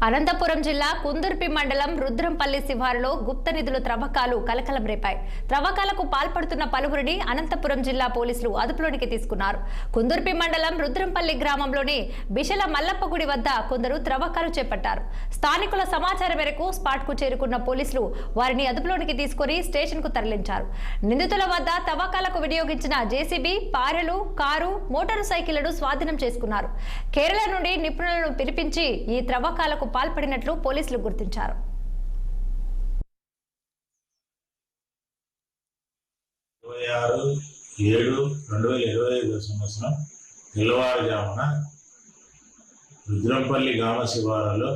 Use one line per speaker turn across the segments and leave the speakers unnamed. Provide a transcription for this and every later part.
అనంతపురం జిల్లా కుందుర్పి మండలం రుద్రంపల్లి శివారులో గుప్త నిధుల త్రవ్వకాలు కలకలం రేపాయి. త్రవ్వకాలకు పాల్పడుతున్న పలువురిని అనంతపురం జిల్లా పోలీసులు అదుపులోనికి తీసుకున్నారు. కుందుర్పి మండలం రుద్రంపల్లి గ్రామంలోని బిషల మల్లప్ప గుడి వద్ద కొందరు త్రవ్వకాలు చేపట్టారు. స్థానికుల సమాచారం మేరకు స్పాట్ కు చేరుకున్న పోలీసులు వారిని అదుపులోనికి తీసుకుని స్టేషన్ కు తరలించారు. నిందితుల వద్ద తవ్వకాలకు వినియోగించిన జేసీబీ, పారెలు, కారు, మోటారు సైకిళ్లను స్వాధీనం చేసుకున్నారు. కేరళ నుండి నిపుణులను పిలిపించి ఈ త్రవ్వకాలకు పాల్పడినట్లు పోలీసులు గుర్తించారు.
26/7/2025 సంవత్సరం తెల్లవారుజామున రుద్రంపల్లి గ్రామ శివారులో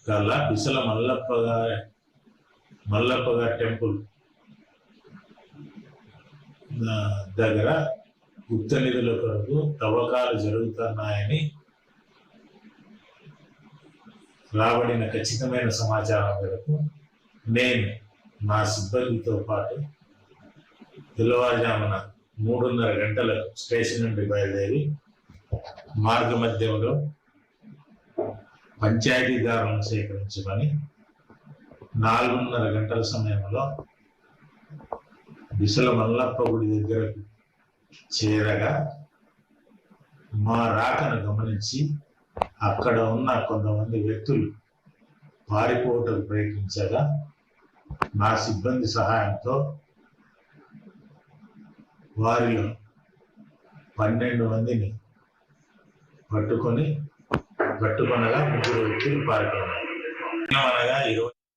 గల బిసల మల్లప్ప టెంపుల్ దగ్గర గుప్త నిధుల కొరకు తవ్వకాలు జరుగుతున్నాయని రాబడిన ఖచ్చితమైన సమాచారం మేరకు నేను నా సిబ్బందితో పాటు తెల్లవారుజామున 3:30 గంటలకు స్టేషన్ నుండి బయలుదేరి మార్గ మధ్యంలో పంచాయతీదారులను సేకరించమని 4:30 గంటల సమయంలో బిసల మల్లప్ప గుడి దగ్గరకు చేరగా మా రాకను గమనించి అక్కడ ఉన్న కొంతమంది వ్యక్తులు పారిపోవటకు ప్రయత్నించగా నా సిబ్బంది సహాయంతో వారిలో 12 మందిని పట్టుకొనగా 3 వ్యక్తులు పారిపోయారు. అనగా 20